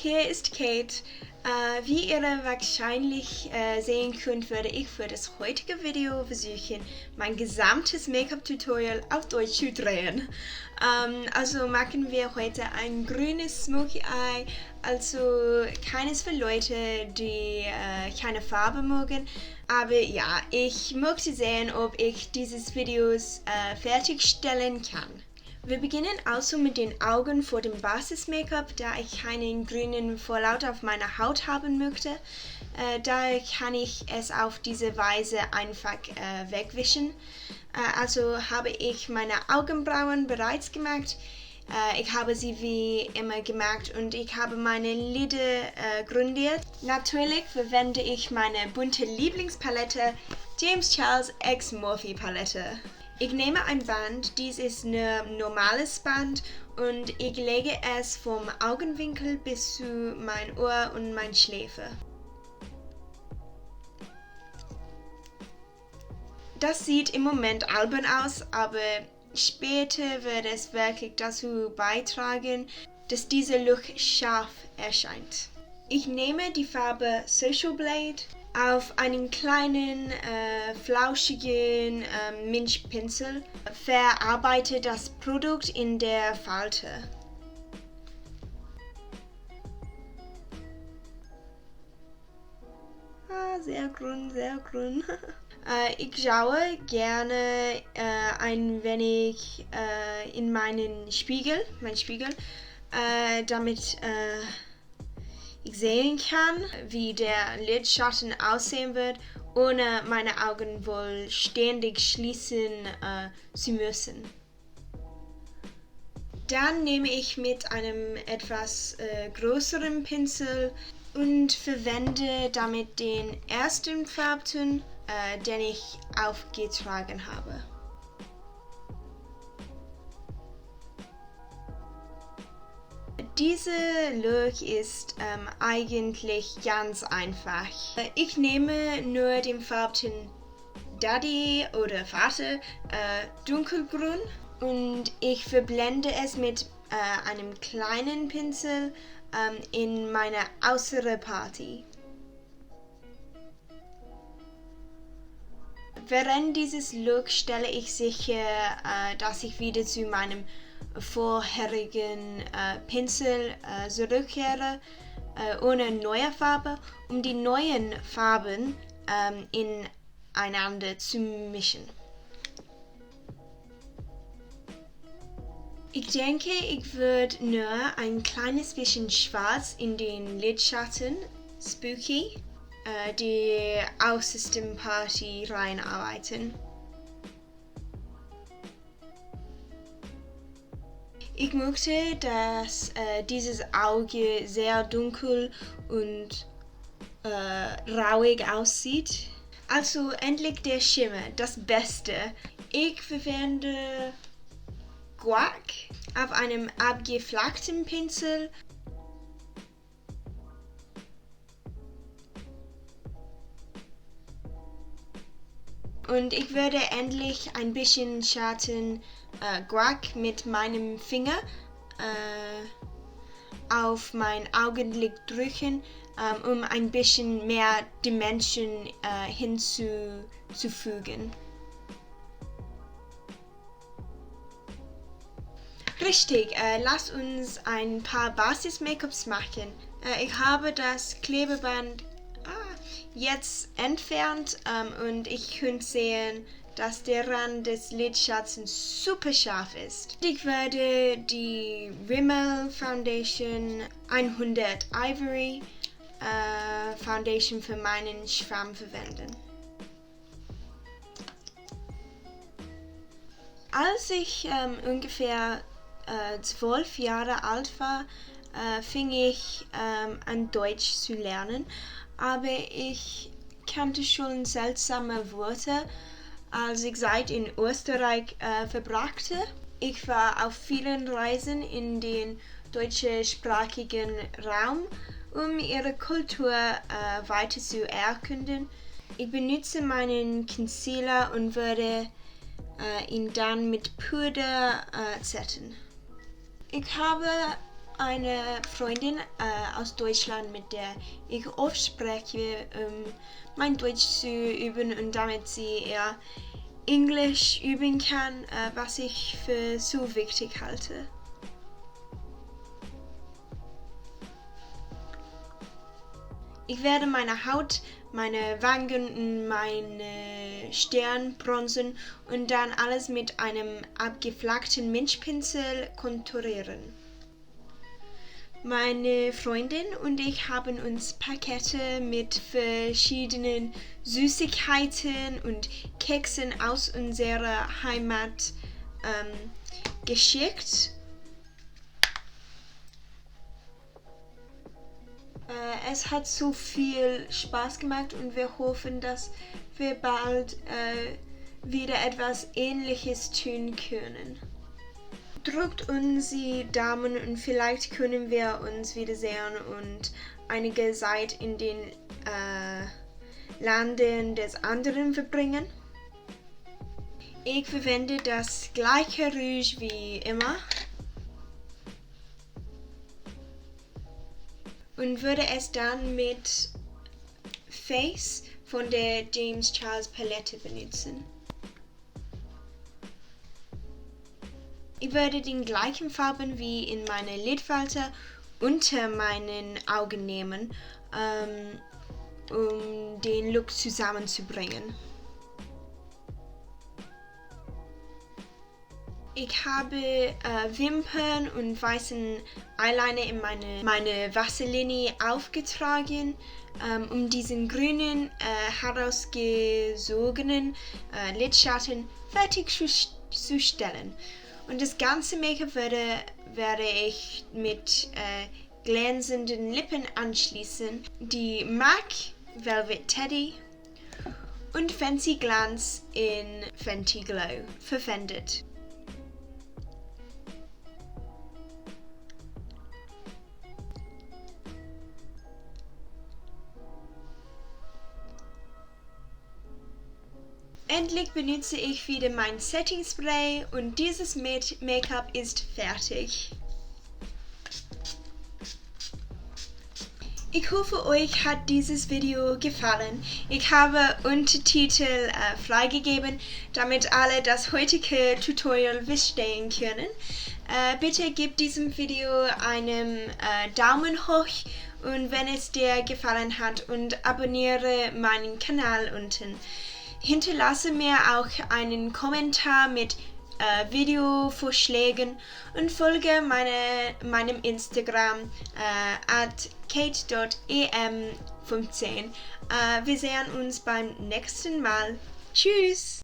hier ist Kate. Wie ihr wahrscheinlich sehen könnt, werde ich für das heutige Video versuchen, mein gesamtes Make-up-Tutorial auf Deutsch zu drehen. Also machen wir heute ein grünes Smokey Eye, also keines für Leute, die keine Farbe mögen. Aber ja, ich möchte sehen, ob ich dieses Video fertigstellen kann. Wir beginnen also mit den Augen vor dem Basis-Make-up, da ich keinen grünen Fallout auf meiner Haut haben möchte. Daher kann ich es auf diese Weise einfach wegwischen. Also habe ich meine Augenbrauen bereits gemacht. Ich habe sie wie immer gemacht und ich habe meine Lider grundiert. Natürlich verwende ich meine bunte Lieblingspalette, James Charles X Morphe Palette. Ich nehme ein Band, dies ist ein normales Band und ich lege es vom Augenwinkel bis zu mein Ohr und mein Schläfe. Das sieht im Moment albern aus, aber später wird es wirklich dazu beitragen, dass dieser Look scharf erscheint. Ich nehme die Farbe Social Blade auf einen kleinen, flauschigen Minzpinsel, verarbeite das Produkt in der Falte. Sehr grün, sehr grün. Ich schaue gerne ein wenig in meinen Spiegel, damit ich sehen kann, wie der Lidschatten aussehen wird, ohne meine Augen wohl ständig schließen zu müssen. Dann nehme ich mit einem etwas größeren Pinsel und verwende damit den ersten Farbton, den ich aufgetragen habe. Dieser Look ist eigentlich ganz einfach. Ich nehme nur den Farbton Daddy oder Vater dunkelgrün und ich verblende es mit einem kleinen Pinsel in meiner äußere Partie. Während dieses Look stelle ich sicher, dass ich wieder zu meinem vorherigen Pinsel zurückkehre, ohne neue Farbe, um die neuen Farben ineinander zu mischen. Ich denke, ich würde nur ein kleines bisschen Schwarz in den Lidschatten, Spooky, die äußerste Partie reinarbeiten. Ich möchte, dass dieses Auge sehr dunkel und rauig aussieht. Also endlich der Schimmer, das Beste. Ich verwende Guac auf einem abgeflachten Pinsel. Und ich würde endlich ein bisschen Schatten Guac mit meinem Finger auf mein Augenlid drücken, um ein bisschen mehr Dimension hinzufügen. Richtig, lass uns ein paar Basis-Make-ups machen. Ich habe das Klebeband jetzt entfernt und ich kann sehen, dass der Rand des Lidschattens super scharf ist. Ich werde die Rimmel Foundation 100 Ivory Foundation für meinen Schwamm verwenden. Als ich ungefähr 12 Jahre alt war, fing ich an Deutsch zu lernen, aber ich kannte schon seltsame Worte, als ich Zeit in Österreich verbrachte. Ich war auf vielen Reisen in den deutschsprachigen Raum, um ihre Kultur weiter zu erkunden. Ich benutze meinen Concealer und würde ihn dann mit Puder setzen. Ich habe eine Freundin aus Deutschland, mit der ich oft spreche, mein Deutsch zu üben und damit sie eher Englisch üben kann, was ich für so wichtig halte. Ich werde meine Haut, meine Wangen und meine Stirn bronzen und dann alles mit einem abgeflachten Milchpinsel konturieren. Meine Freundin und ich haben uns Pakete mit verschiedenen Süßigkeiten und Keksen aus unserer Heimat geschickt. Es hat so viel Spaß gemacht und wir hoffen, dass wir bald wieder etwas Ähnliches tun können. Drückt uns die Daumen und vielleicht können wir uns wiedersehen und einige Zeit in den Landen des anderen verbringen. Ich verwende das gleiche Rouge wie immer und würde es dann mit Face von der James Charles Palette benutzen. Ich würde die gleichen Farben wie in meine Lidfalter unter meinen Augen nehmen, um den Look zusammenzubringen. Ich habe Wimpern und weißen Eyeliner in meine Wasserlinie aufgetragen, um diesen grünen, herausgesogenen Lidschatten fertigzustellen. Und das ganze Make-up werde ich mit glänzenden Lippen anschließen, die MAC Velvet Teddy und Fancy Glanz in Fenty Glow verwendet. Endlich benutze ich wieder mein Setting Spray und dieses Make-up ist fertig. Ich hoffe, euch hat dieses Video gefallen. Ich habe Untertitel freigegeben, damit alle das heutige Tutorial verstehen können. Bitte gib diesem Video einen Daumen hoch und wenn es dir gefallen hat und abonniere meinen Kanal unten. Hinterlasse mir auch einen Kommentar mit Videovorschlägen und folge meinem Instagram @kate.em15. Wir sehen uns beim nächsten Mal. Tschüss!